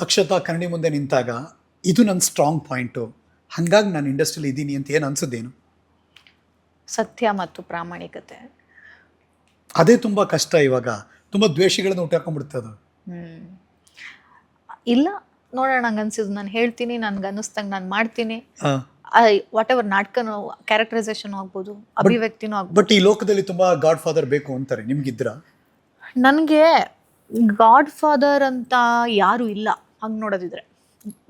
ಅಕ್ಷತಾ ಕನ್ನಡಿ ಮುಂದೆ ನಿಂತಾಗ ಇದು ನನ್ನ ಸ್ಟ್ರಾಂಗ್ ಪಾಯಿಂಟು, ಹಾಗಾಗಿ ನಾನು ಇಂಡಸ್ಟ್ರಿಯಲ್ಲಿ ಇದ್ದೀನಿ ಅಂತ ಏನು ಅನ್ಸೋದೇನು? ಸತ್ಯ ಮತ್ತು ಪ್ರಾಮಾಣಿಕತೆ. ಅದೇ ತುಂಬ ಕಷ್ಟ. ಇವಾಗ ತುಂಬ ದ್ವೇಷಗಳನ್ನು ಹುಟ್ಟಾಕೊಂಡ್ಬಿಡುತ್ತೆ ಅದು. ಇಲ್ಲ, ನೋಡೋಣ, ನಂಗೆ ಅನ್ಸಿದ್ದು ನಾನು ಹೇಳ್ತೀನಿ, ನನ್ಗೆ ಅನ್ನಿಸ್ದಂಗೆ ನಾನು ಮಾಡ್ತೀನಿ. ವಾಟ್ ಎವರ್ ನಾಟಕನೂ ಕ್ಯಾರೆಕ್ಟರೈಸೇಷನ್ ಆಗ್ಬೋದು, ಅಭಿವ್ಯಕ್ತಿನೂ ಆಗ್ಬೋದು. ಬಟ್ ಈ ಲೋಕದಲ್ಲಿ ತುಂಬಾ ಗಾಡ್ ಫಾದರ್ ಬೇಕು ಅಂತಾರೆ, ನಿಮ್ಗಿದ್ರ? ನನಗೆ ಗಾಡ್ ಫಾದರ್ ಅಂತ ಯಾರು ಇಲ್ಲ. ಹಂಗೆ ನೋಡೋದಿದ್ರೆ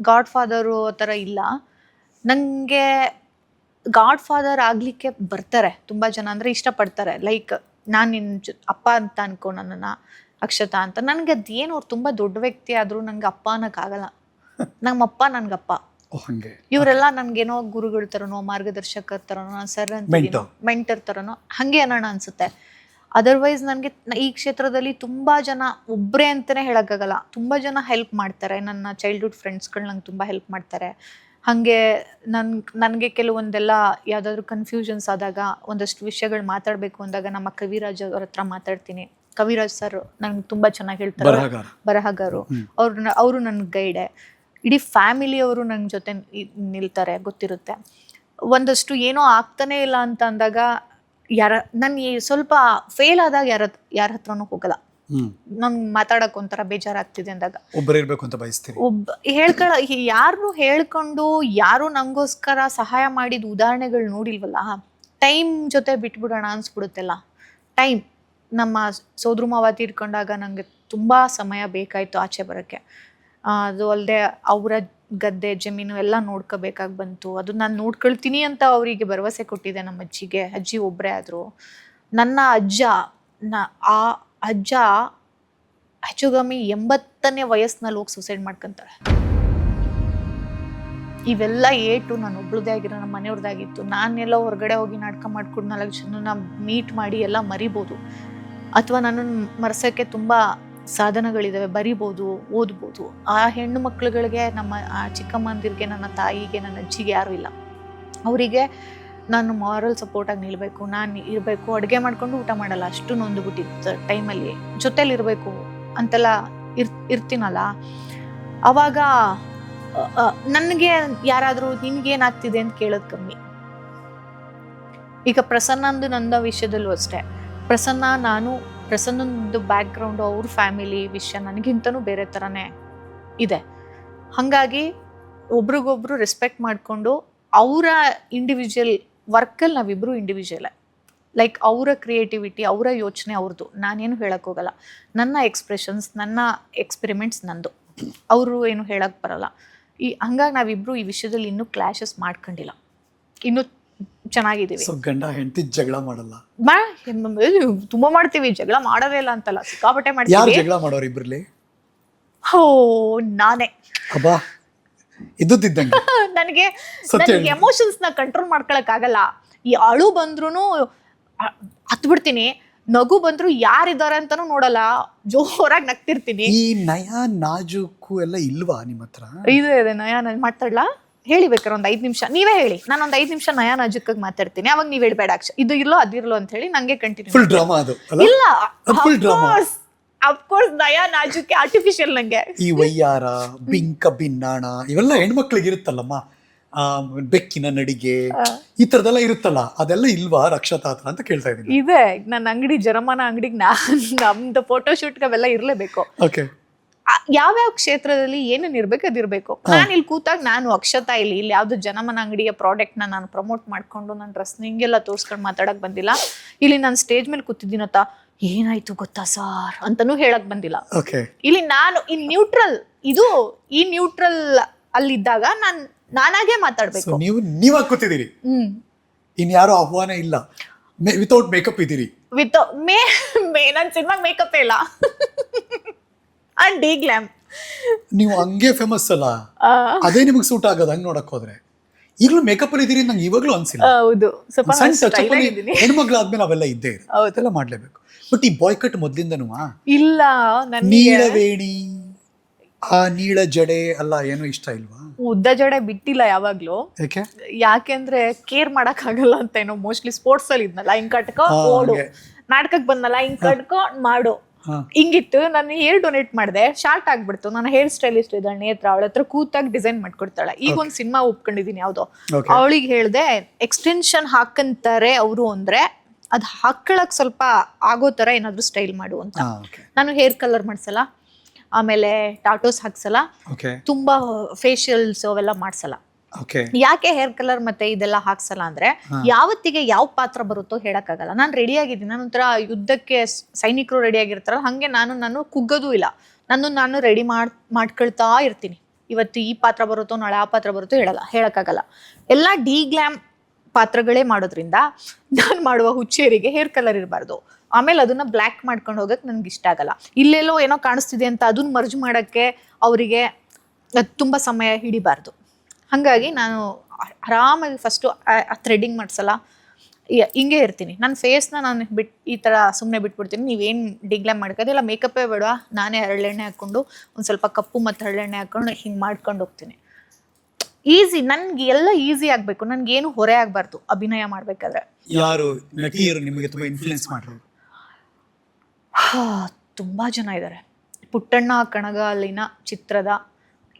ಗಾಡ್ ಫಾದರು ಆ ಥರ ಇಲ್ಲ. ನನಗೆ ಗಾಡ್ ಫಾದರ್ ಆಗಲಿಕ್ಕೆ ಬರ್ತಾರೆ ತುಂಬ ಜನ, ಅಂದರೆ ಇಷ್ಟಪಡ್ತಾರೆ. ಲೈಕ್ ನಾನು ನಿನ್ನ ಅಪ್ಪ ಅಂತ ಅನ್ಕೊ ನನ್ನನ್ನು, ಅಕ್ಷತಾ ಅಂತ. ನನಗೆ ಅದೇನು ಅವ್ರು ತುಂಬ ದೊಡ್ಡ ವ್ಯಕ್ತಿ ಆದರೂ ನನಗೆ ಅಪ್ಪ ಅನ್ನೋಕ್ಕಾಗಲ್ಲ. ನಮ್ಮಪ್ಪ ನನಗಪ್ಪ. ಇವರೆಲ್ಲ ನನಗೇನೋ ಗುರುಗಳ ಥರನೋ, ಮಾರ್ಗದರ್ಶಕರ ಥರನೋ, ಸರ್ ಅಂತ ಮೆಂಟರ್ ಥರನೋ ಹಾಗೆ ಅನ್ನೋಣ ಅನಿಸುತ್ತೆ. ಅದರ್ವೈಸ್ ನನಗೆ ಈ ಕ್ಷೇತ್ರದಲ್ಲಿ ತುಂಬ ಜನ, ಒಬ್ಬರೇ ಅಂತಲೇ ಹೇಳೋಕ್ಕಾಗಲ್ಲ, ತುಂಬ ಜನ ಹೆಲ್ಪ್ ಮಾಡ್ತಾರೆ. ನನ್ನ ಚೈಲ್ಡ್ಹುಡ್ ಫ್ರೆಂಡ್ಸ್ಗಳು ನಂಗೆ ತುಂಬ ಹೆಲ್ಪ್ ಮಾಡ್ತಾರೆ. ಹಾಗೆ ನನಗೆ ಕೆಲವೊಂದೆಲ್ಲ ಯಾವುದಾದ್ರೂ ಕನ್ಫ್ಯೂಷನ್ಸ್ ಆದಾಗ, ಒಂದಷ್ಟು ವಿಷಯಗಳು ಮಾತಾಡಬೇಕು ಅಂದಾಗ ನಮ್ಮ ಕವಿರಾಜ್ ಅವ್ರ ಹತ್ರ ಮಾತಾಡ್ತೀನಿ. ಕವಿರಾಜ್ ಸರ್ ನಂಗೆ ತುಂಬ ಚೆನ್ನಾಗಿ ಹೇಳ್ತಾರೆ, ಬರಹಗಾರರು. ಅವರು ನನ್ನ ಗೈಡೆ. ಇಡೀ ಫ್ಯಾಮಿಲಿಯವರು ನನ್ನ ಜೊತೆ ನಿಲ್ತಾರೆ, ಗೊತ್ತಿರುತ್ತೆ. ಒಂದಷ್ಟು ಏನೋ ಆಗ್ತಾನೇ ಇಲ್ಲ ಅಂತ ಅಂದಾಗ, ನಾನು ಸ್ವಲ್ಪ ಫೇಲ್ ಆದಾಗ ಯಾರ ಹತ್ರನೂ ಹೋಗಲ್ಲ. ನಂಗೆ ಮಾತಾಡಕ್ಕೆ ಒಂಥರ ಬೇಜಾರಾಗ್ತಿದೆ ಅಂದಾಗ ಒಬ್ಬರಿರ್ಬೇಕು ಅಂತ ಬಯಸ್ತೀನಿ. ಯಾರನ್ನು ಹೇಳ್ಕೊಂಡು ಯಾರು ನಂಗೋಸ್ಕರ ಸಹಾಯ ಮಾಡಿದ ಉದಾಹರಣೆಗಳು ನೋಡಿಲ್ವಲ್ಲ. ಟೈಮ್ ಜೊತೆ ಬಿಟ್ಬಿಡೋಣ ಅನ್ಸ್ಬಿಡುತ್ತೆಲ್ಲ. ಟೈಮ್, ನಮ್ಮ ಸೋದ್ರ ಮಾವ ತೀರ್ಕೊಂಡಾಗ ನನಗೆ ತುಂಬ ಸಮಯ ಬೇಕಾಯಿತು ಆಚೆ ಬರೋಕ್ಕೆ. ಅದು ಅಲ್ಲದೆ ಅವರ ಗದ್ದೆ ಜಮೀನು ಎಲ್ಲ ನೋಡ್ಕೋಬೇಕಾಗಿ ಬಂತು. ಅದು ನಾನು ನೋಡ್ಕೊಳ್ತೀನಿ ಅಂತ ಅವರಿಗೆ ಭರವಸೆ ಕೊಟ್ಟಿದ್ದೆ ನಮ್ಮ ಅಜ್ಜಿಗೆ. ಅಜ್ಜಿ ಒಬ್ಬರೇ ಆದರು. ನನ್ನ ಆ ಅಜ್ಜ ಹೆಚ್ಚುಗಮ್ಮಿ 80ನೇ ವಯಸ್ಸಿನಲ್ಲಿ ಹೋಗಿ ಸೂಸೈಡ್ ಮಾಡ್ಕೊಂತಾರೆ. ಇವೆಲ್ಲ ಏಟು ನಾನು ಒಬ್ಳದೇ ಆಗಿರೋ, ನಮ್ಮ ಮನೆಯವ್ರದ್ದಾಗಿತ್ತು. ನಾನೆಲ್ಲ ಹೊರಗಡೆ ಹೋಗಿ ನಾಟಕ ಮಾಡ್ಕೊಂಡು 4 ಜನನ ಮೀಟ್ ಮಾಡಿ ಎಲ್ಲ ಮರಿಬೋದು, ಅಥವಾ ನನ್ನನ್ನು ಮರೆಸೋಕ್ಕೆ ತುಂಬ ಸಾಧನಗಳಿದ್ದಾವೆ, ಬರಿಬೋದು, ಓದ್ಬೋದು. ಆ ಹೆಣ್ಣು ಮಕ್ಕಳುಗಳಿಗೆ, ನಮ್ಮ ಆ ಚಿಕ್ಕಮ್ಮಂದಿರಿಗೆ, ನನ್ನ ತಾಯಿಗೆ, ನನ್ನ ಅಜ್ಜಿಗೆ ಯಾರೂ ಇಲ್ಲ. ಅವರಿಗೆ ನಾನು ಮಾರಲ್ ಸಪೋರ್ಟಾಗಿ ನಿಲ್ಲಬೇಕು, ನಾನು ಇರಬೇಕು. ಅಡುಗೆ ಮಾಡ್ಕೊಂಡು ಊಟ ಮಾಡಲ್ಲ, ಅಷ್ಟು ನೊಂದುಬಿಟ್ಟಿತ್ತು ಟೈಮಲ್ಲಿ. ಜೊತೆಲಿರಬೇಕು ಅಂತೆಲ್ಲ ಇರ್ತೀನಲ್ಲ. ಆವಾಗ ನನಗೆ ಯಾರಾದರೂ ನಿನ್ಗೇನಾಗ್ತಿದೆ ಅಂತ ಕೇಳೋದು ಕಮ್ಮಿ. ಈಗ ಪ್ರಸನ್ನಂದು ನನ್ನ ವಿಷಯದಲ್ಲೂ ಅಷ್ಟೇ. ಪ್ರಸನ್ನಂದು ಬ್ಯಾಕ್ಗ್ರೌಂಡು, ಅವ್ರ ಫ್ಯಾಮಿಲಿ ವಿಷಯ ನನಗಿಂತನೂ ಬೇರೆ ಥರನೇ ಇದೆ. ಹಾಗಾಗಿ ಒಬ್ರಿಗೊಬ್ರು ರೆಸ್ಪೆಕ್ಟ್ ಮಾಡಿಕೊಂಡು, ಅವರ ಇಂಡಿವಿಜುವಲ್ ವರ್ಕಲ್ಲಿ ನಾವಿಬ್ಬರು ಇಂಡಿವಿಜುವಲೇ. ಲೈಕ್ ಅವರ ಕ್ರಿಯೇಟಿವಿಟಿ, ಅವರ ಯೋಚನೆ ಅವ್ರದ್ದು, ನಾನೇನು ಹೇಳಕ್ಕೆ ಹೋಗಲ್ಲ. ನನ್ನ ಎಕ್ಸ್ಪ್ರೆಷನ್ಸ್, ನನ್ನ ಎಕ್ಸ್ಪೆರಿಮೆಂಟ್ಸ್ ನಂದು, ಅವರು ಏನು ಹೇಳಕ್ಕೆ ಬರಲ್ಲ. ಹಂಗಾಗಿ ನಾವಿಬ್ಬರು ಈ ವಿಷಯದಲ್ಲಿ ಇನ್ನೂ ಕ್ಲಾಶಸ್ ಮಾಡ್ಕೊಂಡಿಲ್ಲ, ಇನ್ನೂ ಚೆನ್ನಾಗಿದ್ದೀವಿ. ಗಂಡ ಹೆಂಡತಿ ಜಗಳ ಮಾಡಲ್ಲ? ತುಂಬಾ ಮಾಡ್ತೀವಿ. ಜಗಳ ಮಾಡೋದೇ ಇಲ್ಲ ಅಂತಲ್ಲ, ಸಿಕ್ಕಾಪಟ್ಟೆ ಮಾಡ್ತೀವಿ. ಯಾರು ಜಗಳ ಮಾಡೋರು ಇಬ್ರಲ್ಲಿ? ನಾನೇ. ಇದ್ದಂಗೆ ನನಗೆ ಎಮೋಷನ್ಸ್ ನ ಕಂಟ್ರೋಲ್ ಮಾಡ್ಕೊಳಕ್ ಆಗಲ್ಲ. ಈ ಅಳು ಬಂದ್ರು ಹತ್ಬಿಡ್ತೀನಿ, ನಗು ಬಂದ್ರು ಯಾರಿದ್ದಾರೆ ಅಂತಾನು ನೋಡಲ್ಲ, ಜೋರಾಗಿ ನಗ್ತಿರ್ತೀನಿ. ಈ ನಯ ನಾಜೂಕು ಎಲ್ಲ ಇಲ್ವಾ ನಿಮ್ಮ ಹತ್ರ? ಇದೆ ನಯ. ನಾನು ಮಾತಾಡ್ಲಾ? ಹೇಳಿ ಬೇಕಾರೆ ಒಂದು 5 ನಿಮಿಷ ನೀವೇ ಹೇಳಿ. ನಾನು ಒಂದು 5 ನಿಮಿಷ ನಯ ನಾಜೂಕಾಗಿ ಮಾತಾಡ್ತೀನಿ, ಅವಾಗ ನೀವ್ ಹೇಳ್ಬೇಡ ಇದು ಇರ್ಲೋ ಅದಿರ್ಲೋ ಅಂತ ಹೇಳಿ ನಂಗೆ ಕಂಟಿನ್ಯೂ. ಫುಲ್ ಡ್ರಾಮಾ ಅದು? ಇಲ್ಲ, ಅಫ್ಕೋರ್ಸ್ ನಯ ನಾಜೂಕೆ ಆರ್ಟಿಫಿಷಿಯಲ್. ನಂಗೆ ಈ ವಯ್ಯಾರ, ಬಿಂಕ ಬಿನ್ನಾಣ ಇವೆಲ್ಲ ಹೆಣ್ಮಕ್ಳಿಗೆ ಇರುತ್ತಲ್ಲಮ್ಮ, ಬೆಕ್ಕಿನ ನಡಿಗೆ, ಈ ತರದೆಲ್ಲ ಇರುತ್ತಲ್ಲ, ಅದೆಲ್ಲ ಇಲ್ವಾ ಅಕ್ಷತಾ ಹತ್ರ ಅಂತ ಕೇಳ್ತಾ ಇದ್ದೀನಿ. ಇದೆ. ನನ್ನ ಅಂಗಡಿ ಜರಮಾನ ಅಂಗಡಿಗೆ ನಮ್ದು ಫೋಟೋ ಶೂಟ್ಗೆ ಅವೆಲ್ಲ ಇರ್ಲೇಬೇಕು. ಓಕೆ. ಯಾವ್ಯಾವ ಕ್ಷೇತ್ರದಲ್ಲಿ ಏನೇನು ಇರ್ಬೇಕು ಅದಿರ್ಬೇಕು. ನಾನು ಇಲ್ಲಿ ಕೂತಾಗ ನಾನು ಅಕ್ಷತಾ ಇಲ್ಲಿ ಯಾವ್ದು ಜನಮನ ಅಂಗಡಿಯ ಪ್ರಾಡಕ್ಟ್ ನಾನು ಪ್ರಮೋಟ್ ಮಾಡ್ಕೊಂಡು ನನ್ನ ಡ್ರೆಸ್ ಹಿಂಗೆಲ್ಲ ತೋರ್ಸ್ಕೊಂಡು ಮಾತಾಡಕ್ ಬಂದಿಲ್ಲ. ಇಲ್ಲಿ ನಾನು ಸ್ಟೇಜ್ ಮೇಲೆ ಕೂತಿದ್ದೀನತ್ತ ಏನಾಯ್ತು ಗೊತ್ತಾ ಸಾರ್ ಅಂತಾನೂ ಹೇಳಕ್ ಬಂದಿಲ್ಲ. ಇಲ್ಲಿ ನಾನು ಈ ನ್ಯೂಟ್ರಲ್ ಅಲ್ಲಿದ್ದಾಗ ನಾನಾಗೆ ಮಾತಾಡ್ಬೇಕು. ನೀವಾಗಿ ಕೂತಿದ್ದೀರಿ, ಇನ್ಯಾರೋ ಆಹ್ವಾನ ಇಲ್ಲ, ವಿತೌಟ್ ಮೇಕಪ್ ಇದ್ದೀರಿ. ನನ್ನ ಸಿನಿಮಾಗ ಮೇಕಪ್ ಇಲ್ಲ. D glam. ನೀವು ಹಂಗೆ ಫೇಮಸ್ ಅಲ್ಲ, ಅದೇ ನಿಮಗೆ ಸೂಟ್ ಆಗೋದು ಹಂಗ್ ನೋಡಕ್ ಹೋದ್ರೆ. ಈಗಲೂ ಮೇಕಪ್ ಅಲ್ಲಿ ಇದೀರಿ ನಂಗೆ ಇವಾಗ್ಲೂ ಅನ್ಸಿಲ್ಲ. ಹೌದು, ಹೆಣ್ಮಗ್ಳಾದ್ಮೇಲೆ ಅವೆಲ್ಲ ಇದ್ದೇ ಅದೆಲ್ಲ ಮಾಡ್ಲೇಬೇಕು. ಬಟ್ ಈ ಬಾಯ್ಕಟ್ ಮೊದ್ಲಿಂದನೂ ಇಲ್ಲ. ನೀಳವೇಣಿ, ಆ ನೀಳ ಜಡೆ ಅಲ್ಲ ಏನೋ ಇಷ್ಟ ಇಲ್ವಾ? ಉದ್ದ ಜಡೆ ಬಿಟ್ಟಿಲ್ಲ ಯಾವಾಗ್ಲೂ. ಯಾಕೆಂದ್ರೆ ಕೇರ್ ಮಾಡಕ್ ಆಗಲ್ಲ ಅಂತ ಏನೋ. ಮೋಸ್ಟ್ಲಿ ಸ್ಪೋರ್ಟ್ಸ್ ಅಲ್ಲಿ ಇದ್ನಲ್ಲ, ಹಿಂಗ್ ಕಟ್ಕೊ ಓಡು, ನಾಟಕಕ್ಕೆ ಬಂದಲ್ಲ ಹಿಂಗ್ ಕಟ್ಕೊ ಮಾಡು, ಹಿಂಗಿತ್ತು. ನಾನು ಹೇರ್ ಡೊನೇಟ್ ಮಾಡಿದೆ, ಶಾರ್ಟ್ ಆಗ್ಬಿಡ್ತು. ನಾನು ಹೇರ್ ಸ್ಟೈಲಿಸ್ಟ್ ಇದ್ದಾಳೆ ನೇತ್ರ, ಅವಳ ಹತ್ರ ಕೂತಾಗಿ ಡಿಸೈನ್ ಮಾಡ್ಕೊಡ್ತಾಳೆ. ಈಗ ಒಂದು ಸಿನಿಮಾ ಒಪ್ಕೊಂಡಿದೀನಿ ಯಾವ್ದೋ, ಅವಳಿಗೆ ಹೇಳ್ದೆ ಎಕ್ಸ್ಟೆನ್ಷನ್ ಹಾಕಂತಾರೆ ಅವರು ಅಂದ್ರೆ ಅದ್ ಹಾಕೊಳಕ್ ಸ್ವಲ್ಪ ಆಗೋ ತರ ಏನಾದ್ರು ಸ್ಟೈಲ್ ಮಾಡು ಅಂತ. ನಾನು ಹೇರ್ ಕಲರ್ ಮಾಡ್ಸಲ್ಲ, ಆಮೇಲೆ ಟಾಟೋಸ್ ಹಾಕ್ಸಲ್ಲ, ತುಂಬಾ ಫೇಶಿಯಲ್ಸ್ ಅವೆಲ್ಲ ಮಾಡ್ಸಲ್ಲ. ಯಾಕೆ ಹೇರ್ ಕಲರ್ ಮತ್ತೆ ಇದೆಲ್ಲ ಹಾಕ್ಸಲ್ಲ ಅಂದ್ರೆ ಯಾವತ್ತಿಗೆ ಯಾವ ಪಾತ್ರ ಬರುತ್ತೋ ಹೇಳಕ್ಕಾಗಲ್ಲ. ನಾನು ರೆಡಿ ಆಗಿದ್ದೀನಿ, ನಾನು ಒಂಥರ ಯುದ್ಧಕ್ಕೆ ಸೈನಿಕರು ರೆಡಿ ಆಗಿರ್ತಾರಲ್ಲ ಹಂಗೆ ನಾನು ಕುಗ್ಗೋದು ಇಲ್ಲ. ನಾನು ರೆಡಿ ಮಾಡ್ಕೊಳ್ತಾ ಇರ್ತೀನಿ. ಇವತ್ತು ಈ ಪಾತ್ರ ಬರುತ್ತೋ ನಾಳೆ ಆ ಪಾತ್ರ ಬರುತ್ತೋ ಹೇಳಕ್ಕಾಗಲ್ಲ. ಎಲ್ಲ ಡಿ ಗ್ಲಾಮ್ ಪಾತ್ರಗಳೇ ಮಾಡೋದ್ರಿಂದ ನಾನು ಮಾಡುವ ಹುಚ್ಚೇರಿಗೆ ಹೇರ್ ಕಲರ್ ಇರಬಾರ್ದು. ಆಮೇಲೆ ಅದನ್ನ ಬ್ಲ್ಯಾಕ್ ಮಾಡ್ಕೊಂಡು ಹೋಗಕ್ ನನ್ಗೆ ಇಷ್ಟ ಆಗಲ್ಲ. ಇಲ್ಲೆಲ್ಲೋ ಏನೋ ಕಾಣಿಸ್ತಿದೆ ಅಂತ ಅದನ್ನ ಮರ್ಜ್ ಮಾಡಕ್ಕೆ ಅವರಿಗೆ ತುಂಬಾ ಸಮಯ ಹಿಡಿಬಾರ್ದು. ಹಾಗಾಗಿ ನಾನು ಆರಾಮಾಗಿ ಫಸ್ಟು ಥ್ರೆಡ್ಡಿಂಗ್ ಮಾಡಿಸಲ್ಲ, ಹಿಂಗೆ ಇರ್ತೀನಿ. ನನ್ನ ಫೇಸ್ನ ನಾನು ಈ ಥರ ಸುಮ್ಮನೆ ಬಿಟ್ಬಿಡ್ತೀನಿ. ನೀವೇನು ಡಿಗ್ಲಾಮ್ ಮಾಡ್ಕೋದಿಲ್ಲ, ಮೇಕಪ್ಪೇ ಬೇಡ, ನಾನೇ ಹರಳೆಣ್ಣೆ ಹಾಕ್ಕೊಂಡು ಒಂದು ಸ್ವಲ್ಪ ಕಪ್ಪು ಮತ್ತು ಹರಳೆಣ್ಣೆ ಹಾಕ್ಕೊಂಡು ಹಿಂಗೆ ಮಾಡ್ಕೊಂಡು ಹೋಗ್ತೀನಿ. ಈಸಿ, ನನ್ಗೆ ಎಲ್ಲ ಈಸಿ ಆಗಬೇಕು, ನನಗೇನು ಹೊರೆ ಆಗಬಾರ್ದು ಅಭಿನಯ ಮಾಡಬೇಕಾದ್ರೆ. ಯಾರು ನಟಿಯರು ನಿಮಗೆ ತುಂಬ ಇನ್ಫ್ಲುಯೆನ್ಸ್ ಮಾಡಿದ್ರು? ತುಂಬ ಜನ ಇದ್ದಾರೆ. ಪುಟ್ಟಣ್ಣ ಕಣಗಾಲಿನ ಚಿತ್ರದ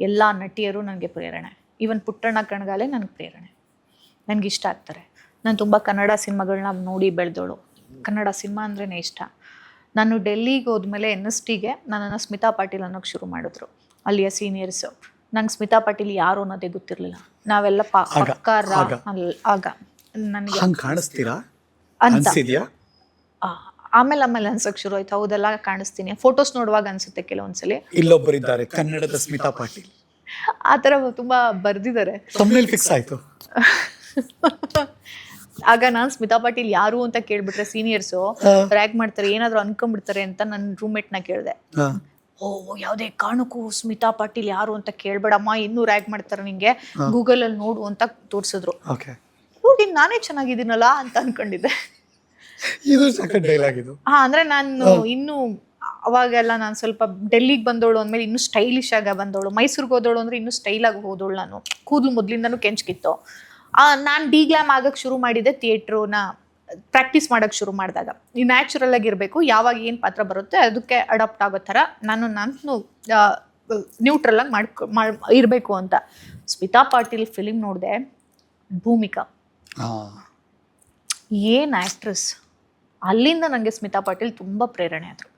ಎಲ್ಲ ನಟಿಯರು ನನಗೆ ಪ್ರೇರಣೆ. ಈವನ್ ಪುಟ್ಟಣ್ಣ ಕಣಗಾಲೆ ನನಗೆ ಪ್ರೇರಣೆ, ನನಗೆ ಇಷ್ಟ ಆಗ್ತಾರೆ. ನಾನು ತುಂಬ ಕನ್ನಡ ಸಿನಿಮಾಗಳನ್ನ ನೋಡಿ ಬೆಳೆದೋಳು. ಕನ್ನಡ ಸಿನಿಮಾ ಅಂದ್ರೇ ಇಷ್ಟ. ನಾನು ಡೆಲ್ಲಿಗೆ ಹೋದ್ಮೇಲೆ NSTಗೆ ನನ್ನನ್ನು ಸ್ಮಿತಾ ಪಾಟೀಲ್ ಅನ್ನೋಕ್ಕೆ ಶುರು ಮಾಡಿದ್ರು, ಅಲ್ಲಿಯ ಸೀನಿಯರ್ಸು. ನಂಗೆ ಸ್ಮಿತಾ ಪಾಟೀಲ್ ಯಾರು ಅನ್ನೋದೇ ಗೊತ್ತಿರಲಿಲ್ಲ. ನಾವೆಲ್ಲ ಪಕ್ಕಾರ ಆಗ ನನಗೆ ಕಾಣಿಸ್ತೀರಾ ಅಂತ ಆಮೇಲೆ ಅನ್ಸೋಕೆ ಶುರು ಆಯ್ತು. ಹೌದೆಲ್ಲ ಕಾಣಿಸ್ತೀನಿ, ಫೋಟೋಸ್ ನೋಡುವಾಗ ಅನ್ಸುತ್ತೆ ಕೆಲವೊಂದ್ಸಲಿ. ಇಲ್ಲೊಬ್ಬರಿದ್ದಾರೆ ಕನ್ನಡದ ಸ್ಮಿತಾ ಪಾಟೀಲ್, ಆ ಥರ ತುಂಬಾ ಬರ್ದಿದ್ದಾರೆ. ಫಿಕ್ಸ್ ಆಯ್ತು. ಆಗ ನಾನು ಸ್ಮಿತಾ ಪಾಟೀಲ್ ಯಾರು ಅಂತ ಕೇಳ್ಬಿಟ್ರೆ ಸೀನಿಯರ್ಸು ರ್ಯಾಗ್ ಮಾಡ್ತಾರೆ, ಏನಾದ್ರು ಅನ್ಕೊಂಡ್ಬಿಡ್ತಾರೆ ಅಂತ ನನ್ನ ರೂಮ್ಮೇಟ್ನ ಕೇಳಿದೆ. ಯಾವುದೇ ಕಾರಣಕ್ಕೂ ಸ್ಮಿತಾ ಪಾಟೀಲ್ ಯಾರು ಅಂತ ಕೇಳ್ಬೇಡಮ್ಮ, ಇನ್ನೂ ರ್ಯಾಗ್ ಮಾಡ್ತಾರೆ ನಿಂಗೆ, ಗೂಗಲ್ ಅಲ್ಲಿ ನೋಡು ಅಂತ ತೋರಿಸಿದ್ರು. ನೋಡಿ ನಾನೇ ಚೆನ್ನಾಗಿದ್ದೀನಲ್ಲ ಅಂತ ಅನ್ಕೊಂಡಿದ್ದೆ. ಅಂದ್ರೆ ನಾನು ಇನ್ನು ಅವಾಗೆಲ್ಲ ನಾನು ಸ್ವಲ್ಪ ಡೆಲ್ಲಿಗೆ ಬಂದವಳು ಅಂದ್ಮೇಲೆ ಇನ್ನೂ ಸ್ಟೈಲಿಶ್ ಆಗ ಬಂದವಳು. ಮೈಸೂರಿಗೆ ಹೋದವಳು ಅಂದ್ರೆ ಇನ್ನೂ ಸ್ಟೈಲಾಗಿ ಹೋದವಳು. ನಾನು ಕೂದಲು ಮೊದಲಿಂದನೂ ಕೆಂಚ್ಕಿತ್ತು. ನಾನು ಡಿ ಗ್ಲಾಮ್ ಆಗಕ್ಕೆ ಶುರು ಮಾಡಿದ್ದೆ ಥಿಯೇಟ್ರನ್ನ ಪ್ರಾಕ್ಟೀಸ್ ಮಾಡೋಕ್ಕೆ ಶುರು ಮಾಡಿದಾಗ. ಈ ನ್ಯಾಚುರಲ್ ಆಗಿರಬೇಕು, ಯಾವಾಗ ಏನು ಪಾತ್ರ ಬರುತ್ತೆ ಅದಕ್ಕೆ ಅಡಾಪ್ಟ್ ಆಗೋ ಥರ ನಾನು ನ್ಯೂಟ್ರಲ್ ಆಗಿ ಇರಬೇಕು ಅಂತ. ಸ್ಮಿತಾ ಪಾಟೀಲ್ ಫಿಲಿಮ್ ನೋಡಿದೆ, ಭೂಮಿಕಾ, ಏನು ಆ್ಯಕ್ಟ್ರೆಸ್. ಅಲ್ಲಿಂದ ನನಗೆ ಸ್ಮಿತಾ ಪಾಟೀಲ್ ತುಂಬ ಪ್ರೇರಣೆ ಆದರು.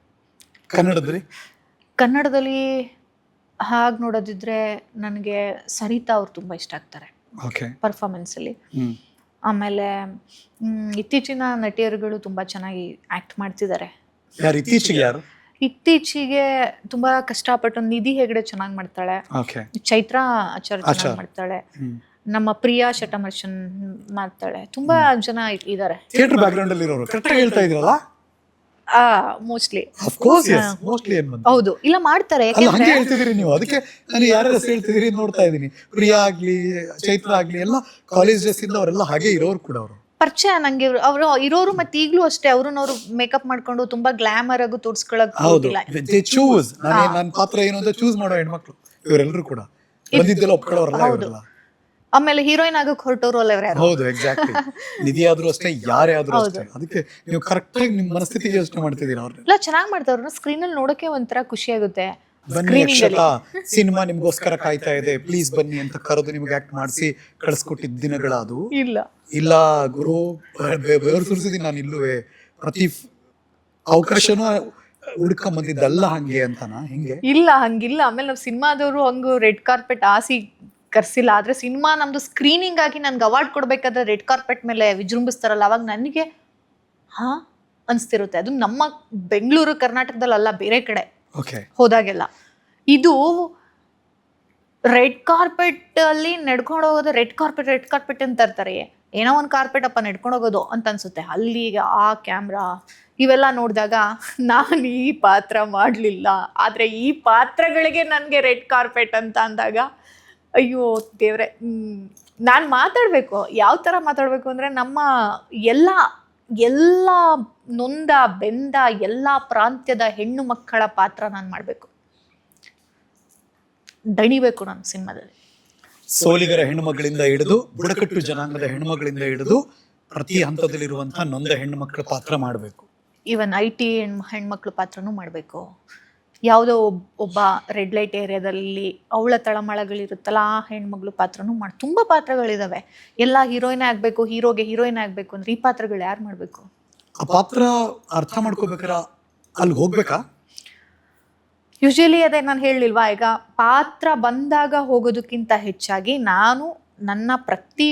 ಕನ್ನಡದಲ್ಲಿ ಹಾಗೆ ನೋಡೋದಿದ್ರೆ ನನಗೆ ಸರಿತಾ ಅವ್ರು ತುಂಬ ಇಷ್ಟ ಆಗ್ತಾರೆ ಪರ್ಫಾರ್ಮೆನ್ಸಲ್ಲಿ. ಆಮೇಲೆ ಇತ್ತೀಚಿನ ನಟಿಯರುಗಳು ತುಂಬ ಚೆನ್ನಾಗಿ ಆ್ಯಕ್ಟ್ ಮಾಡ್ತಿದ್ದಾರೆ. ಇತ್ತೀಚೆಗೆ ತುಂಬಾ ಕಷ್ಟಪಟ್ಟು ನಿಧಿ ಹೆಗಡೆ ಚೆನ್ನಾಗಿ ಮಾಡ್ತಾಳೆ, ಚೈತ್ರಾ ಆಚಾರ್ಯ ಚೆನ್ನಾಗಿ ಮಾಡ್ತಾಳೆ, ನಮ್ಮ ಪ್ರಿಯಾ ಶಟಮರ್ಷನ್ ಮಾಡ್ತಾಳೆ. ತುಂಬಾ ಜನ ಇದ್ದಾರೆ. ಥಿಯೇಟರ್ ಬ್ಯಾಕ್ ಗ್ರೌಂಡ್ ಅಲ್ಲಿ ಇರೋರು ಕರೆಕ್ಟ್ ಹೇಳ್ತಾ ಇದ್ರಲ್ಲ? ಮೋಸ್ಟ್ಲಿ ಹೌದು, ಇಲ್ಲ ಮಾಡ್ತಾರೆ. ಹಂಗೆ ಹೇಳ್ತಿದ್ದೀರಿ ನೀವು, ಅದಕ್ಕೆ ನಾನು ಯಾರು ಹೇಳ್ತಿದ್ದೀರಿ ನೋಡ್ತಾ ಇದ್ದೀನಿ. ಪ್ರಿಯಾ ಆಗ್ಲಿ ಚೈತ್ರ ಆಗ್ಲಿ ಎಲ್ಲ ಕಾಲೇಜ್ ಡೇಸ್ ಇಂದ ಅವರೆಲ್ಲ ಹಾಗೆ ಇರೋರು ಕೂಡ. ಅವರು ಪರಿಚಯ ನಂಗೆ, ಅವರು ಇರೋರು ಮತ್ತೆ ಈಗ್ಲೂ ಅಷ್ಟೇ. ಅವ್ರು ಮೇಕಪ್ ಮಾಡ್ಕೊಂಡು ತುಂಬಾ ಗ್ಲಾಮರ್ ಆಗಿ ತೋರ್ಸ್ಕೊಳಕ್ ಚೂಸ್ ನನ್ನ ಪಾತ್ರ ಏನು ಅಂತ ಚೂಸ್ ಮಾಡೋ ಹೆಣ್ಮಕ್ಳು ಇವರೆಲ್ಲರೂ ಕೂಡ ಬಂದಿದ್ದೆಲ್ಲ ಒಪ್ಕೊಳ್ಳೋರಲ್ಲ. ಆಮೇಲೆ ಹೀರೋಯಿನ್ ಆಗಕ್ಕೆ ಹೊರಟೋರು ಅಲ್ಲ ಇವ್ರು. ಹೌದು, ಎಕ್ಸಾಕ್ಟ್ಲಿ. ನಿಧಿ ಆದ್ರೂ ಅಷ್ಟೇ, ಯಾರೇ ಆದ್ರೂ ಅಷ್ಟೇ. ಅದಕ್ಕೆ ನೀವು ಕರೆಕ್ಟ್ ಆಗಿ ನಿಮ್ಮ ಮನಸ್ಥಿತಿಗೆ ಯೋಚನೆ ಮಾಡ್ತಿದ್ದೀರಾ. ಅವ್ರನ್ನ ಚೆನ್ನಾಗಿ ಮಾಡ್ತಾವ್ರನ್ನ ಸ್ಕ್ರೀನ್ ಅಲ್ಲಿ ನೋಡಕ್ಕೆ ಒಂಥರ ಖುಷಿ ಆಗುತ್ತೆ. ಸಿನಿಮಾ ನಿಮ್ಗೋಸ್ಕರ ಕಾಯ್ತಾ ಇದೆ, ಪ್ಲೀಸ್ ಬನ್ನಿ ಅಂತ ಕರೆದು ನಿಮ್ಗೆ ಆಕ್ಟ್ ಮಾಡಿಸಿ ಕಳಿಸ್ಕೊಟ್ಟಿದ್ದ ದಿನಗಳದು ಇಲ್ಲ ಗುರು. ಬೆವರು ಸುರಿಸಿದೀನಿ ನಾನು ಇಲ್ಲುವೆ, ಪ್ರತಿ ಅವಕಾಶನೂ ಹುಡ್ಕೊಂಡ್ ಬಂದಿದ್ದಲ್ಲ ಹಂಗೆ ಅಂತನಾ? ಹಿಂಗೆ ಇಲ್ಲ, ಹಂಗಿಲ್ಲ. ಆಮೇಲೆ ನಾವು ಸಿನಿಮಾದವರು ಹಂಗು ರೆಡ್ ಕಾರ್ಪೆಟ್ ಆಸಿ ಕರ್ಸಿಲ್ಲ. ಆದ್ರೆ ಸಿನಿಮಾ ನಮ್ದು ಸ್ಕ್ರೀನಿಂಗ್ ಆಗಿ ನನ್ಗೆ ಅವಾರ್ಡ್ ಕೊಡ್ಬೇಕಾದ್ರೆ ರೆಡ್ ಕಾರ್ಪೆಟ್ ಮೇಲೆ ವಿಜೃಂಭಿಸ್ತಾರಲ್ಲ, ಅವಾಗ ನನಗೆ ಅನ್ಸ್ತಿರುತ್ತೆ. ಅದು ನಮ್ಮ ಬೆಂಗಳೂರು ಕರ್ನಾಟಕದಲ್ಲ, ಬೇರೆ ಕಡೆ ಹೋದಾಗೆಲ್ಲ. ಇದು ರೆಡ್ ಕಾರ್ಪೆಟ್ ಅಲ್ಲಿ ನಡ್ಕೊಂಡು ಹೋಗೋದು, ರೆಡ್ ಕಾರ್ಪೆಟ್ ಅಂತ ಇರ್ತಾರೆ. ಏನೋ ಒಂದು ಕಾರ್ಪೆಟ್ ಅಪ್ಪ ನಡ್ಕೊಂಡು ಹೋಗೋದು ಅಂತ ಅನ್ಸುತ್ತೆ. ಅಲ್ಲಿಗೆ ಆ ಕ್ಯಾಮ್ರಾ ಇವೆಲ್ಲ ನೋಡಿದಾಗ ನಾನು ಈ ಪಾತ್ರ ಮಾಡಲಿಲ್ಲ, ಆದರೆ ಈ ಪಾತ್ರಗಳಿಗೆ ನನಗೆ ರೆಡ್ ಕಾರ್ಪೆಟ್ ಅಂತ ಅಂದಾಗ ಅಯ್ಯೋ ದೇವ್ರೆ. ನಾನು ಮಾತಾಡಬೇಕು, ಯಾವ ಥರ ಮಾತಾಡಬೇಕು ಅಂದರೆ ನಮ್ಮ ಎಲ್ಲ ನೊಂದ ಬೆಂದ ಎಲ್ಲ ಪ್ರಾಂತ್ಯದ ಹೆಣ್ಣು ಮಕ್ಕಳ ಪಾತ್ರ ನಾನು ಮಾಡಬೇಕು, ದಣಿಬೇಕು ನಾನು ಸಿನಿಮಾದಲ್ಲಿ. ಸೋಲಿಗರ ಹೆಣ್ಣುಮಗಳಿಂದ ಹಿಡಿದು ಬುಡಕಟ್ಟು ಜನಾಂಗದ ಹೆಣ್ಣುಮಗಳಿಂದ ಹಿಡಿದು ಪ್ರತಿ ಹಂತದಲ್ಲಿರುವಂತಹ ನೊಂದ ಹೆಣ್ಣು ಮಕ್ಕಳ ಪಾತ್ರ ಮಾಡಬೇಕು. ಈವನ್ IT ಹೆಣ್ಮಕ್ಳು ಪಾತ್ರನೂ ಮಾಡಬೇಕು. ಯಾವುದೋ ಒಬ್ಬ ರೆಡ್ ಲೈಟ್ ಏರಿಯಾದಲ್ಲಿ ಅವಳ ತಳಮಳಗಳಿರುತ್ತಲ್ಲ ಆ ಹೆಣ್ಮಗಳು ಪಾತ್ರನೂ ತುಂಬ ಪಾತ್ರಗಳಿದಾವೆ. ಎಲ್ಲ ಹೀರೋಯಿನ್ ಆಗಬೇಕು, ಹೀರೋಗೆ ಹೀರೋಯಿನ್ ಆಗಬೇಕು ಅಂದ್ರೆ ಈ ಪಾತ್ರಗಳು ಯಾರು ಮಾಡಬೇಕು? ಆ ಪಾತ್ರ ಅರ್ಥ ಮಾಡ್ಕೋಬೇಕಾರ ಅಲ್ಲಿ ಹೋಗ್ಬೇಕಾ? ಯೂಶಲಿ ಅದೇ ನಾನು ಹೇಳಲಿಲ್ವಾ, ಈಗ ಪಾತ್ರ ಬಂದಾಗ ಹೋಗೋದಕ್ಕಿಂತ ಹೆಚ್ಚಾಗಿ ನಾನು ನನ್ನ ಪ್ರತಿ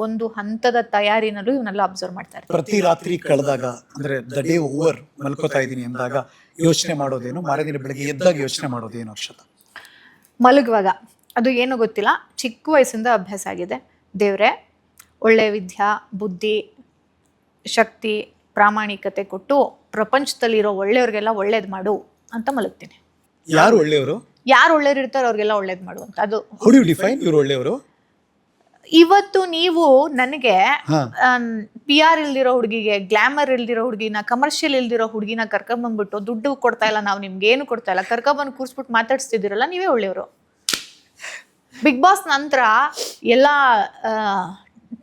ಒಂದು ಹಂತದ ತಯಾರಿನಲ್ಲೂ ಇವನ್ನೆಲ್ಲ ಅಬ್ಸರ್ವ್ ಮಾಡ್ತಾ ಇರ್ತೀನಿ. ಪ್ರತಿ ರಾತ್ರಿ ಕಳೆದಾಗ ಅಂದ್ರೆ ದ ಡೇ ಓವರ್ ಮಲ್ಕೋತಾ ಇದೀನಿ ಅಂದಾಗ ಯೋಚನೆ ಮಾಡೋದೇನು, ಮಾರದಿನ ಬೆಳಗ್ಗೆ ಎದ್ದಾಗ ಯೋಚನೆ ಮಾಡೋದೇನು ಅಕ್ಷತಾ? ಮಲಗುವಾಗ ಅದು ಏನೋ ಗೊತ್ತಿಲ್ಲ, ಚಿಕ್ಕ ವಯಸ್ಸಿಂದ ಅಭ್ಯಾಸ ಆಗಿದೆ. ದೇವ್ರೆ ಒಳ್ಳೆ ವಿದ್ಯಾ, ಬುದ್ಧಿ, ಶಕ್ತಿ, ಪ್ರಾಮಾಣಿಕತೆ ಕೊಟ್ಟು ಪ್ರಪಂಚದಲ್ಲಿರೋ ಒಳ್ಳೆಯವ್ರಿಗೆಲ್ಲ ಒಳ್ಳೇದು ಮಾಡು ಅಂತ ಮಲಗ್ತೀನಿ. ಯಾರು ಒಳ್ಳೆಯವರು? ಯಾರು ಒಳ್ಳೆಯವ್ರು ಇರ್ತಾರೋ ಅವ್ರಿಗೆಲ್ಲ ಒಳ್ಳೇದು ಮಾಡು ಅಂತ. ಅದು ಹೌ ಡು ಯು ಡಿಫೈನ್ ಇವ್ರು ಒಳ್ಳೆಯವರು? ಇವತ್ತು ನೀವು ನನಗೆ PR ಇಲ್ದಿರೋ ಹುಡುಗಿಗೆ, ಗ್ಲಾಮರ್ ಇಲ್ದಿರೋ ಹುಡುಗಿನ, ಕಮರ್ಷಿಯಲ್ ಇಲ್ದಿರೋ ಹುಡುಗಿನ ಕರ್ಕೊಂಡ್ಬಂದ್ಬಿಟ್ಟು ದುಡ್ಡು ಕೊಡ್ತಾ ಇಲ್ಲ, ನಾವು ನಿಮ್ಗೆ ಏನು ಕೊಡ್ತಾ ಇಲ್ಲ, ಕರ್ಕೊಂಡ್ಬಂದು ಕೂರಿಸ್ಬಿಟ್ಟು ಮಾತಾಡ್ಸ್ತಿದ್ದೀರಲ್ಲ, ನೀವೇ ಒಳ್ಳೆಯವರು. ಬಿಗ್ ಬಾಸ್ ನಂತರ ಎಲ್ಲ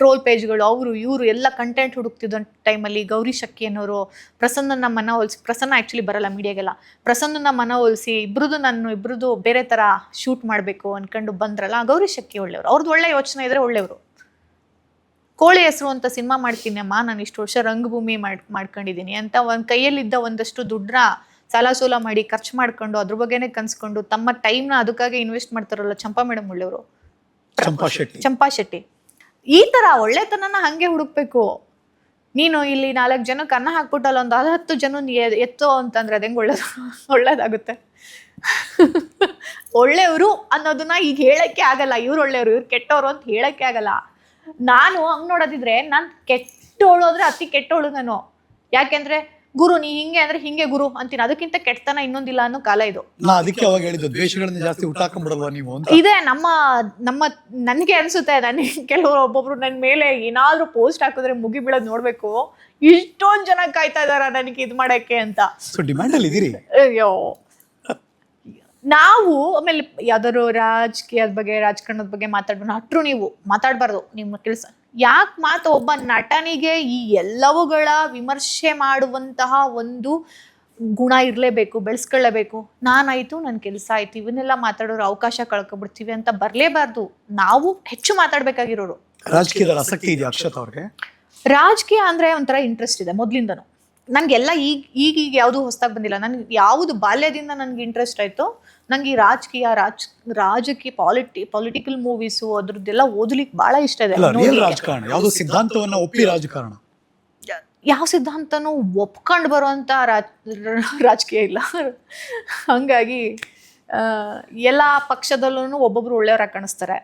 ಟ್ರೋಲ್ ಪೇಜ್ಗಳು ಅವರು ಇವರು ಎಲ್ಲ ಕಂಟೆಂಟ್ ಹುಡುಕ್ತಿದ್ದ ಟೈಮಲ್ಲಿ ಗೌರಿ ಶಕ್ಕಿ ಅನ್ನೋರು ಪ್ರಸನ್ನನ ಮನವೊಲಿಸಿ, ಪ್ರಸನ್ನ ಆ್ಯಕ್ಚುಲಿ ಬರಲ್ಲ ಮೀಡಿಯಾಗೆಲ್ಲ, ಪ್ರಸನ್ನನ ಮನವೊಲಿಸಿ ಇಬ್ರದ್ದು ಬೇರೆ ಥರ ಶೂಟ್ ಮಾಡಬೇಕು ಅನ್ಕೊಂಡು ಬಂದ್ರಲ್ಲ, ಗೌರಿ ಶಕ್ಕಿ ಒಳ್ಳೆಯವರು. ಅವ್ರದ್ದು ಒಳ್ಳೆ ಯೋಚನೆ ಇದ್ರೆ ಒಳ್ಳೆಯವರು. ಕೋಳಿ ಹೆಸರು ಅಂತ ಸಿನಿಮಾ ಮಾಡ್ತೀನಿ ಅಮ್ಮ, ನಾನು ಇಷ್ಟು ವರ್ಷ ರಂಗಭೂಮಿ ಮಾಡ್ಕೊಂಡಿದ್ದೀನಿ ಅಂತ ಒಂದು ಕೈಯಲ್ಲಿದ್ದ ಒಂದಷ್ಟು ದುಡ್ಡನ್ನ ಸಾಲ ಸೋಲ ಮಾಡಿ ಖರ್ಚು ಮಾಡ್ಕೊಂಡು ಅದ್ರ ಬಗ್ಗೆನೇ ಕನ್ಸ್ಕೊಂಡು ತಮ್ಮ ಟೈಮ್ನ ಅದಕ್ಕಾಗಿ ಇನ್ವೆಸ್ಟ್ ಮಾಡ್ತಾರಲ್ಲ, ಚಂಪಾ ಮೇಡಮ್ ಒಳ್ಳೆಯವರು. ಚಂಪಾ ಶೆಟ್ಟಿ ಈ ಥರ ಒಳ್ಳೆತನನ ಹಾಗೆ ಹುಡುಕ್ಬೇಕು. ನೀನು ಇಲ್ಲಿ 4 ಜನಕ್ಕೆ ಅನ್ನ ಹಾಕ್ಬಿಟ್ಟಲ್ಲ, ಒಂದು 10 ಜನ ಎತ್ತೋ ಅಂತಂದ್ರೆ ಅದು ಹೆಂಗೆ ಒಳ್ಳೇದಾಗುತ್ತೆ? ಒಳ್ಳೆಯವರು ಅನ್ನೋದನ್ನ ಈಗ ಹೇಳಕ್ಕೆ ಆಗಲ್ಲ. ಇವ್ರು ಒಳ್ಳೆಯವರು, ಇವ್ರು ಕೆಟ್ಟವರು ಅಂತ ಹೇಳಕ್ಕೆ ಆಗಲ್ಲ. ನಾನು ಹಂಗೆ ನೋಡೋದಿದ್ರೆ ನಾನು ಕೆಟ್ಟೋಳು ಅಂದ್ರೆ ಅತಿ ಕೆಟ್ಟೋಳು ನಾನು. ಯಾಕೆಂದ್ರೆ ಗುರು ನೀ ಹಿಂಗೆ ಅಂದ್ರೆ ಹಿಂಗೆ ಗುರು ಅಂತೀನಿ, ಅದಕ್ಕಿಂತ ಕೆಟ್ಟತನ ಇನ್ನೊಂದಿಲ್ಲ ಅನ್ನೋ ಕಾಲ ಇದು. ನಾ ಅದಕ್ಕೆ ಅವಾಗ ಹೇಳಿದ್ದು ದ್ವೇಷಗಳನ್ನ ಜಾಸ್ತಿ ಹುಟ್ಟಾಕೊಂಡ್ಬಿಡಲ್ವಾ ನೀವು ಅಂತ. ಇದೆ ನನಗೆ ಅನ್ಸುತ್ತೆ, ನನಗೆ ಕೆಲವರು ಒಬ್ಬೊಬ್ರು ನನ್ನ ಮೇಲೆ ಏನಾದ್ರೂ ಪೋಸ್ಟ್ ಹಾಕಿದ್ರೆ ಮುಗಿ ಬೀಳೋದು ನೋಡ್ಬೇಕು, ಇಷ್ಟೊಂದು ಜನ ಕಾಯ್ತಾ ಇದಾರ ನನಗೆ ಇದು ಮಾಡಕ್ಕೆ ಅಂತ. ಸೊ ಡಿಮ್ಯಾಂಡ್ ಅಲ್ಲಿ ಇದೀರಿ. ಅಯ್ಯೋ, ನಾವು ಆಮೇಲೆ ಯಾವ್ದಾದ್ರು ರಾಜಕೀಯದ ಬಗ್ಗೆ, ರಾಜಕಾರಣದ ಬಗ್ಗೆ ಮಾತಾಡ್ಬೋದು. ನೀವು ಮಾತಾಡಬಾರ್ದು, ನಿಮ್ಮ ಕೆಲಸ. ಯಾಕೆ ಮಾತು? ಒಬ್ಬ ನಟನಿಗೆ ಈ ಎಲ್ಲವುಗಳ ವಿಮರ್ಶೆ ಮಾಡುವಂತಹ ಒಂದು ಗುಣ ಇರಲೇಬೇಕು, ಬೆಳೆಸ್ಕೊಳ್ಳೇಬೇಕು. ನಾನಾಯ್ತು, ನನ್ನ ಕೆಲಸ ಆಯ್ತು, ಇವನ್ನೆಲ್ಲ ಮಾತಾಡೋರು ಅವಕಾಶ ಕಳ್ಕೊಬಿಡ್ತೀವಿ ಅಂತ ಬರಲೇಬಾರ್ದು. ನಾವು ಹೆಚ್ಚು ಮಾತಾಡ್ಬೇಕಾಗಿರೋರು. ರಾಜಕೀಯದ ಆಸಕ್ತಿ ಇದೆ ಅಕ್ಷತಾ ಅವ್ರಿಗೆ? ರಾಜಕೀಯ ಅಂದ್ರೆ ಒಂಥರ ಇಂಟ್ರೆಸ್ಟ್ ಇದೆ ಮೊದ್ಲಿಂದನು. ನನಗೆಲ್ಲ ಈಗ ಯಾವುದು ಹೊಸದಾಗಿ ಬಂದಿಲ್ಲ. ನನ್ಗೆ ಯಾವುದು ಬಾಲ್ಯದಿಂದ ನನ್ಗೆ ಇಂಟ್ರೆಸ್ಟ್ ಆಯ್ತು, ನಂಗೆ ಈ ರಾಜಕೀಯ ಪೊಲಿಟಿಕಲ್ ಮೂವೀಸು ಅದ್ರದ್ದೆಲ್ಲ ಓದಲಿಕ್ಕೆ ಬಹಳ ಇಷ್ಟ ಇದೆ. ರಾಜಕಾರಣ ಯಾವುದು ಸಿದ್ಧಾಂತವನ್ನ ಒಪ್ಪಿ ರಾಜಕಾರಣ, ಯಾವ ಸಿದ್ಧಾಂತನೂ ಒಪ್ಕೊಂಡು ಬರುವಂತ ರಾಜಕೀಯ ಇಲ್ಲ. ಹಂಗಾಗಿ ಎಲ್ಲ ಪಕ್ಷದಲ್ಲೂ ಒಬ್ಬೊಬ್ರು ಒಳ್ಳೆಯವ್ರಾಗಿ ಕಾಣಿಸ್ತಾರೆ.